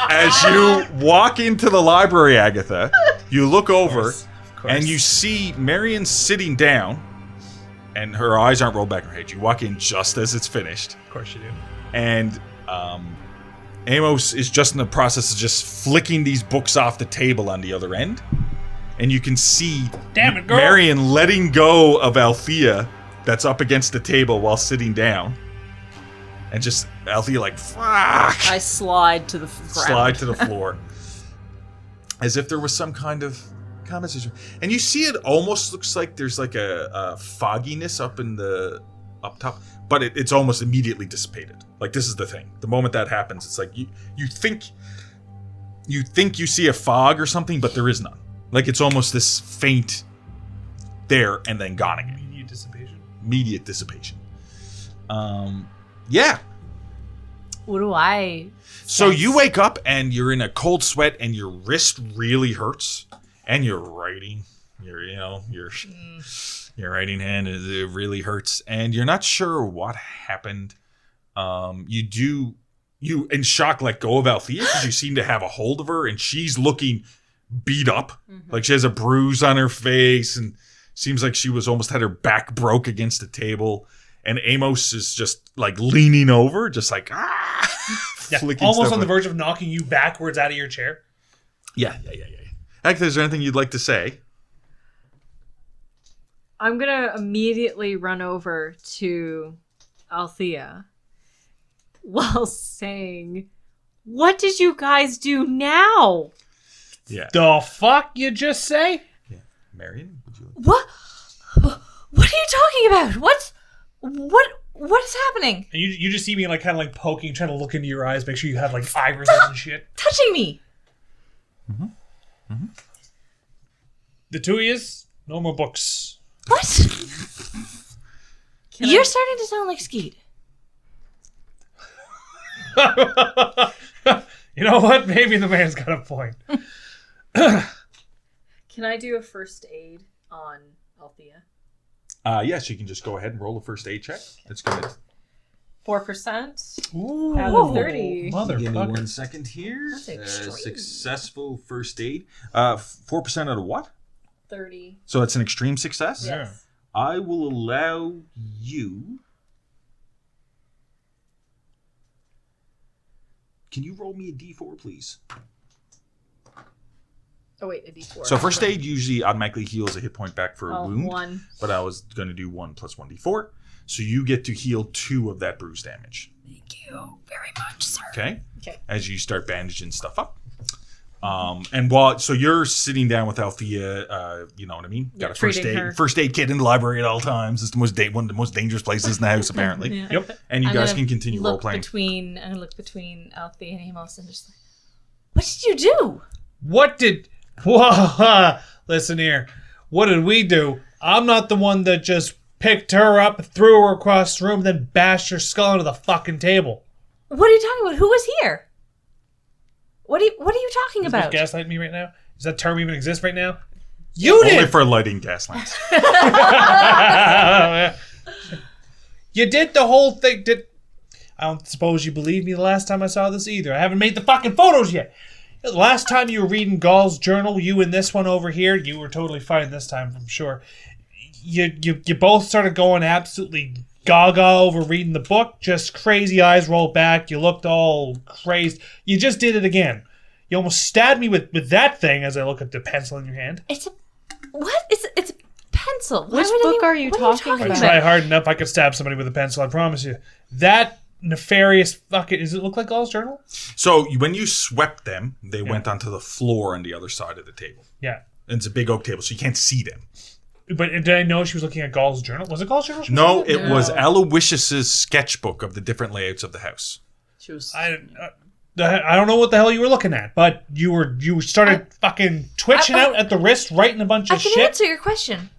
As you walk into the library, Agatha, you look over and you see Marion sitting down, and her eyes aren't rolled back in her head. You walk in just as it's finished. Of course you do. And Amos is just in the process of just flicking these books off the table on the other end. And you can see Damn it, girl. Marion letting go of Althea that's up against the table while sitting down. And just Althea like, fuck! I slide to the ground. Slide to the floor. As if there was some kind of conversation. And you see it almost looks like there's like a fogginess up top. But it's almost immediately dissipated. Like, this is the thing. The moment that happens, it's like you think you see a fog or something, but there is none. Like, it's almost this faint there and then gone again. Immediate dissipation. Yeah. What do I So sense? you wake up and you're in a cold sweat and your wrist really hurts and you're writing. Your writing hand it really hurts and you're not sure what happened. You in shock let go of Althea because you seem to have a hold of her and she's looking beat up. Like she has a bruise on her face and seems like she was almost had her back broke against the table. And Amos is just like leaning over, just like almost on the verge of knocking you backwards out of your chair. Yeah. Agatha, is there anything you'd like to say? I'm gonna immediately run over to Althea while saying, "What did you guys do now?" Yeah. The fuck you just say? Yeah. Marion, would you like What are you talking about? What is happening? And you just see me like kind of like poking, trying to look into your eyes, make sure you have like iris and shit. Touching me. The two of yous, no more books. What? You're starting to sound like Skeet. You know what? Maybe the man's got a point. Can I do a first aid on Althea? Yes, you can just go ahead and roll a first aid check. That's good. 4%. Ooh, Out of 30. Give me Motherfucker. 1 second here. That's extreme. Successful first aid. 4% out of what? 30. So it's an extreme success? Yeah. I will allow you... Can you roll me a d4, please? Oh, wait, a d4. So first aid usually automatically heals a hit point back for a wound. 1. But I was going to do 1 plus 1d4. So you get to heal 2 of that bruise damage. Thank you very much, sir. Okay? Okay. As you start bandaging stuff up. So you're sitting down with Althea, you know what I mean? Got a first aid kit in the library at all times. It's one of the most dangerous places in the house, apparently. Yeah. Yep. And you guys can continue role playing. I'm gonna look between Althea and Amos and just like, what did you do? Whoa, listen here. What did we do? I'm not the one that just picked her up, threw her across the room, then bashed her skull into the fucking table. What are you talking about? Who was here? What are you talking about? You gaslighting me right now? Does that term even exist right now? You did! Only for lighting gas lamps. You did the whole thing. I don't suppose you believed me the last time I saw this either. I haven't made the fucking photos yet. The last time you were reading Gall's journal, you and this one over here, you were totally fine this time, I'm sure. You both started going absolutely gaga over reading the book, just crazy eyes rolled back. You looked all crazed. You just did it again. You almost stabbed me with that thing as I look at the pencil in your hand. It's a pencil. Which book are you talking If I about? try hard enough, I could stab somebody with a pencil, I promise you. That nefarious fucking... Does it look like Gall's journal? So when you swept them, they went onto the floor on the other side of the table. Yeah. And it's a big oak table, so you can't see them. But did I know she was looking at Gall's journal? Was it Gall's journal? No, it was Aloysius's sketchbook of the different layouts of the house. She was. I don't know what the hell you were looking at, but you started fucking twitching out at the wrist, writing a bunch of I can shit. answer your question.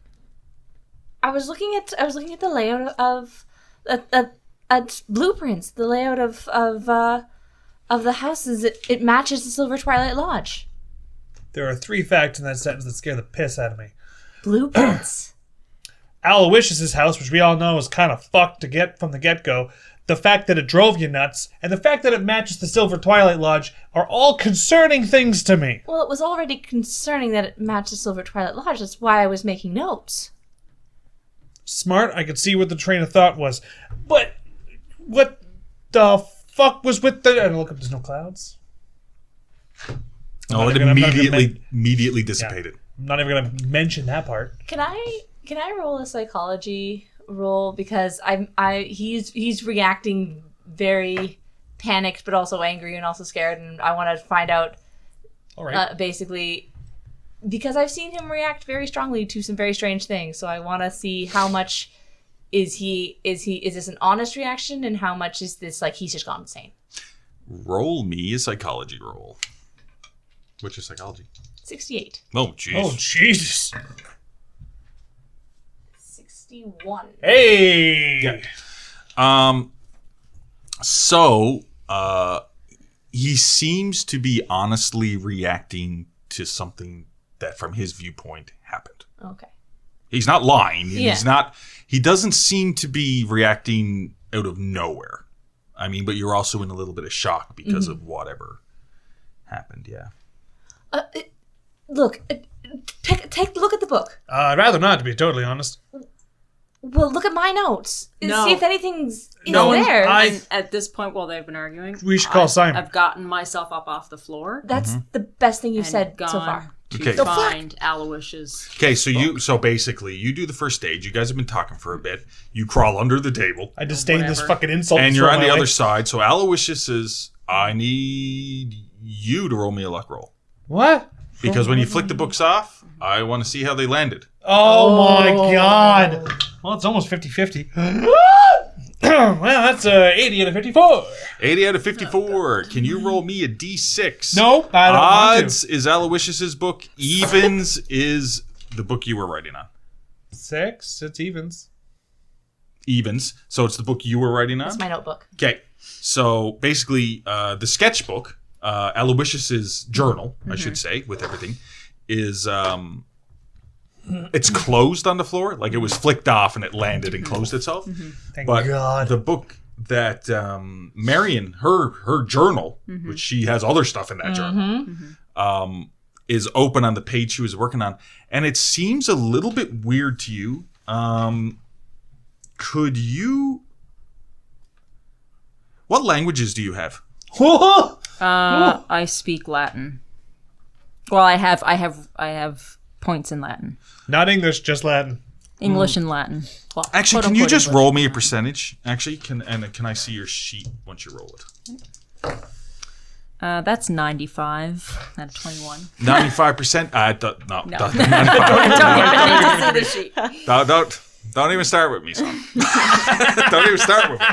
I was looking at the layout of at blueprints. The layout of the houses. It matches the Silver Twilight Lodge. There are 3 facts in that sentence that scare the piss out of me. Blueprints. Aloysius's house, which we all know is kind of fucked to get from the get-go, the fact that it drove you nuts, and the fact that it matches the Silver Twilight Lodge are all concerning things to me. Well, it was already concerning that it matched the Silver Twilight Lodge. That's why I was making notes. Smart, I could see what the train of thought was. But what the fuck was with the... And look up, there's no clouds. No, it immediately dissipated. I'm not even going to mention that part. Can I roll a psychology roll, because he's reacting very panicked but also angry and also scared, and I want to find out All right. basically because I've seen him react very strongly to some very strange things. So I want to see how much is this an honest reaction, and how much is this like he's just gone insane. Roll me a psychology roll. What's your psychology? 68. Oh, jeez. Oh, Jesus. 61. Hey! So, he seems to be honestly reacting to something that, from his viewpoint, happened. Okay. He's not lying. Yeah. He doesn't seem to be reacting out of nowhere. I mean, but you're also in a little bit of shock because of whatever happened, yeah. Look, take a look at the book. I'd rather not, to be totally honest. Well, look at my notes. No. See if anything's No, there. And at this point, while they've been arguing, We should call Simon. I've gotten myself up off the floor. That's the best thing you've and said gone so far. to Okay. find Aloysius. Okay, so basically, you do the first stage. You guys have been talking for a bit. You crawl under the table. I disdain this Whatever. fucking insult. And you're thrown on the my other way. side. So Aloysius says, I need you to roll me a luck roll. What? Because when you flick the books off, I want to see how they landed. Oh my god. Well, it's almost 50-50. Well, that's 80 out of 54. 80 out of 54. Can you roll me a d6? Nope, I don't want Odds is Aloysius's book. Evens is the book you were writing on. to. 6, it's evens. Evens. So it's the book you were writing on? That's my notebook. Okay. So basically, the sketchbook, Aloysius's journal, I should say, with everything, is it's closed on the floor. Like it was flicked off and it landed and closed itself. Thank But God. the book that Marion, her journal, which she has other stuff in that journal, is open on the page she was working on. And it seems a little bit weird to you. Could you... What languages do you have? I speak Latin. Well, I have points in Latin. Not English, just Latin. English and Latin. Well, Actually, quote, can you unquote just English. roll me a percentage? Actually, can I see your sheet once you roll it? That's 95 out of 21. 95%. No. Don't I need to see the sheet. don't even start with me, son. Don't even start with me.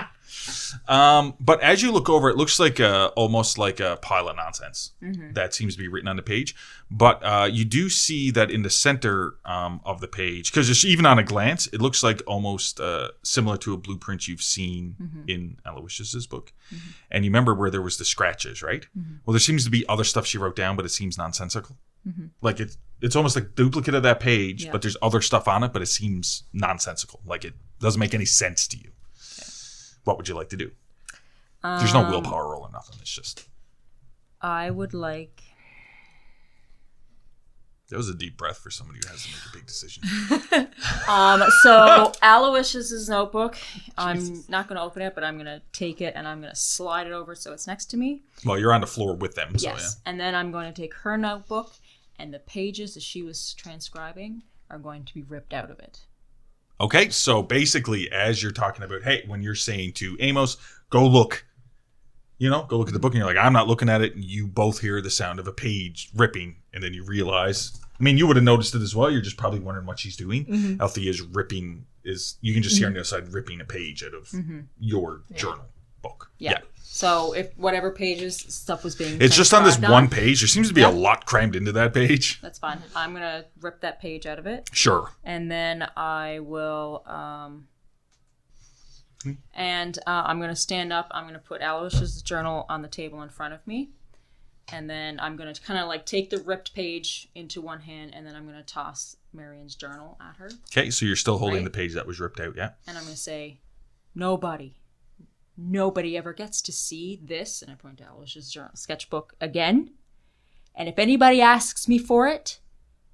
But as you look over, it looks like almost like a pile of nonsense that seems to be written on the page. But you do see that in the center of the page, because even on a glance, it looks like almost similar to a blueprint you've seen in Aloysius's book. And you remember where there was the scratches, right? Well, there seems to be other stuff she wrote down, but it seems nonsensical. Like it's almost like a duplicate of that page, but there's other stuff on it, but it seems nonsensical. Like it doesn't make any sense to you. What would you like to do? There's no willpower roll or nothing. It's just... I would like... That was a deep breath for somebody who has to make a big decision. So Aloysius's notebook, I'm not going to open it, but I'm going to take it and I'm going to slide it over so it's next to me. Well, you're on the floor with them, so Yes. And then I'm going to take her notebook and the pages that she was transcribing are going to be ripped out of it. Okay, so basically, as you're talking about, hey, when you're saying to Amos, go look at the book, and you're like, I'm not looking at it, and you both hear the sound of a page ripping, and then you realize, I mean, you would have noticed it as well, you're just probably wondering what she's doing. Althea's ripping, you can just hear on the other side ripping a page out of your journal book. Yeah. So if whatever pages stuff was being It's just on this transcribed one page. There seems to be a lot crammed into that page. That's fine. I'm going to rip that page out of it. Sure. And then I will, I'm going to stand up. I'm going to put Aloysius' journal on the table in front of me. And then I'm going to kind of like take the ripped page into one hand, and then I'm going to toss Marion's journal at her. Okay, so you're still holding Right. the page that was ripped out, yeah? And I'm going to say, Nobody ever gets to see this, and I point to Aloysius' journal sketchbook again. And if anybody asks me for it,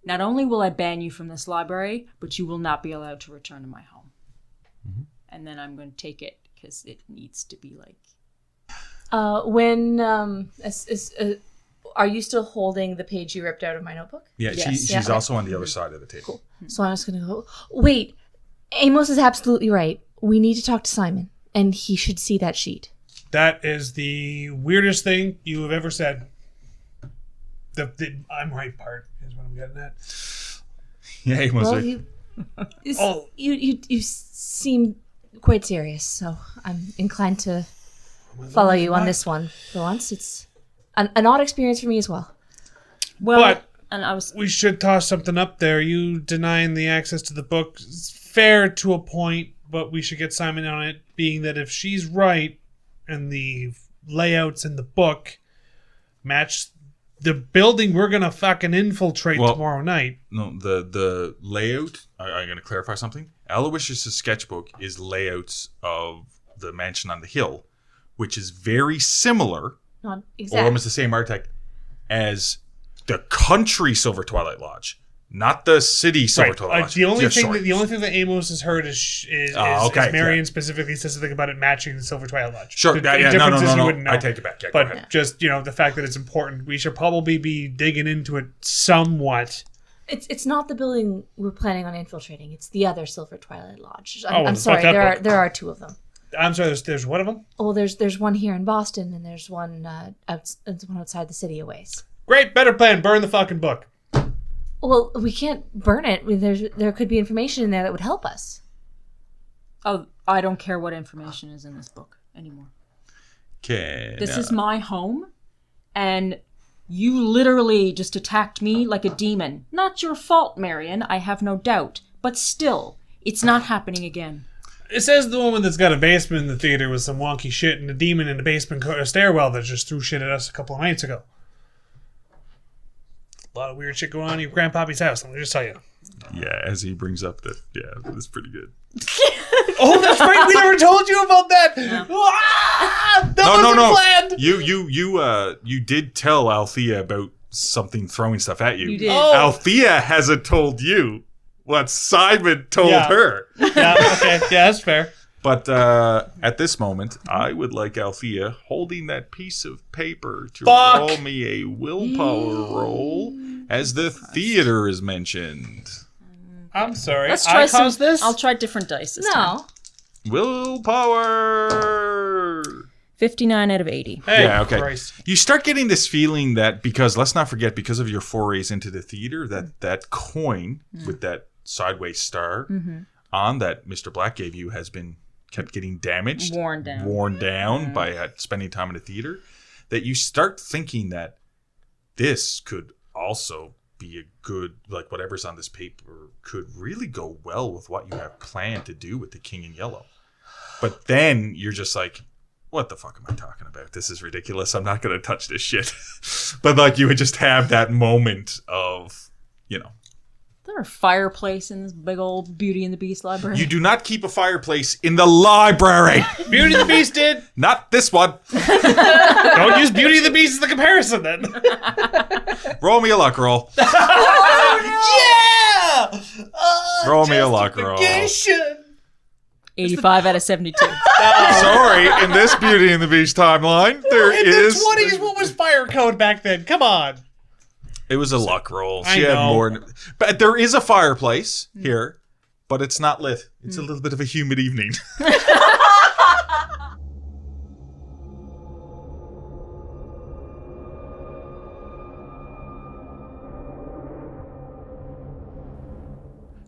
not only will I ban you from this library, but you will not be allowed to return to my home. And then I'm going to take it because it needs to be like... Are you still holding the page you ripped out of my notebook? Yeah, Yes. she's also on the other side of the table. Cool. So I'm just going to go, wait, Amos is absolutely right. We need to talk to Simon, and he should see that sheet. That is the weirdest thing you have ever said. The I'm right part is what I'm getting at. Yeah, he was Well, you seem quite serious, so I'm inclined to follow you on this one. For once, it's an odd experience for me as well. Well, But and I was... we should toss something up there. You denying the access to the book is fair to a point, but we should get Simon on it, being that if she's right and the layouts in the book match the building we're going to fucking infiltrate tomorrow night. No, the layout, I'm going to clarify something. Aloysius' sketchbook is layouts of the mansion on the hill, which is very similar, Not or exactly. almost the same architect, as the country Silver Twilight Lodge. Not the city Silver Twilight Lodge. The only Yes, thing sorry. that Amos has heard is Marion specifically says something about it matching the Silver Twilight Lodge. Sure. The No. differences you wouldn't know. I take it back. Yeah, But go ahead. just, the fact that it's important, we should probably be digging into it somewhat. It's not the building we're planning on infiltrating. It's the other Silver Twilight Lodge. well, I'm fuck sorry. that book. There are two of them. I'm sorry, there's one of them? Well, there's one here in Boston, and there's one outside the city a ways. Great, better plan. Burn the fucking book. Well, we can't burn it. There could be information in there that would help us. Oh, I don't care what information is in this book anymore. Okay. This is my home, and you literally just attacked me like a demon. Not your fault, Marion, I have no doubt. But still, it's not happening again. It says the woman that's got a basement in the theater with some wonky shit and a demon in the basement stairwell that just threw shit at us a couple of nights ago. A lot of weird shit going on in your grandpappy's house, let me just tell you. Yeah, as he brings up that, that's pretty good. Oh, that's right, we never told you about that! Ah, that wasn't planned! You did tell Althea about something throwing stuff at you. You did. Oh. Althea hasn't told you what Simon told her. Yeah, okay, yeah, that's fair. But at this moment, I would like Althea holding that piece of paper to roll me a willpower roll as the theater is mentioned. I'm sorry. Let's try I caused this? I'll try different dice this time. No. Willpower. 59 out of 80. Hey, Yeah, okay. Christ. You start getting this feeling that because, let's not forget, because of your forays into the theater, that coin with that sideways star on that Mr. Black gave you has been kept getting damaged. Worn down. By spending time in the theater. That you start thinking that this could also be a good, like whatever's on this paper could really go well with what you have planned to do with the King in Yellow. But then you're just like, what the fuck am I talking about? This is ridiculous. I'm not going to touch this shit. But like you would just have that moment of, Is there a fireplace in this big old Beauty and the Beast library? you do not keep a fireplace in the library. Beauty and the Beast did. Not this one. Don't use Beauty and the Beast as the comparison then. Roll me a luck roll. Yeah! Roll me a luck roll. 85 out of 72. Sorry, in this Beauty and the Beast timeline, there In is. the 20s, what was fire code back then? Come on. It was a luck roll. I She had know. more. But there is a fireplace here, but it's not lit. It's a little bit of a humid evening.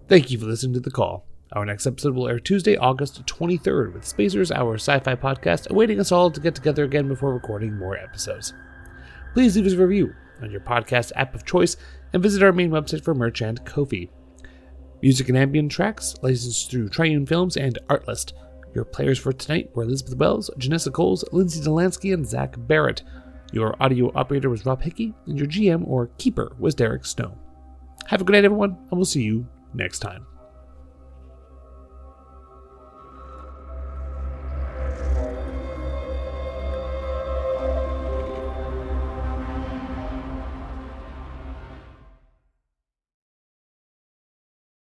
Thank you for listening to The Call. Our next episode will air Tuesday, August 23rd, with Spacers, our sci-fi podcast, awaiting us all to get together again before recording more episodes. Please leave us a review on your podcast app of choice and visit our main website for merch and Ko-fi. Music and ambient tracks licensed through Triune Films and Artlist. Your players for tonight were Elizabeth Wells, Janessa Coles, Lindsay Delansky, and Zach Barrett. Your audio operator was Rob Hickey, and your GM or keeper was Derek Snow. Have a good night, everyone, and we'll see you next time.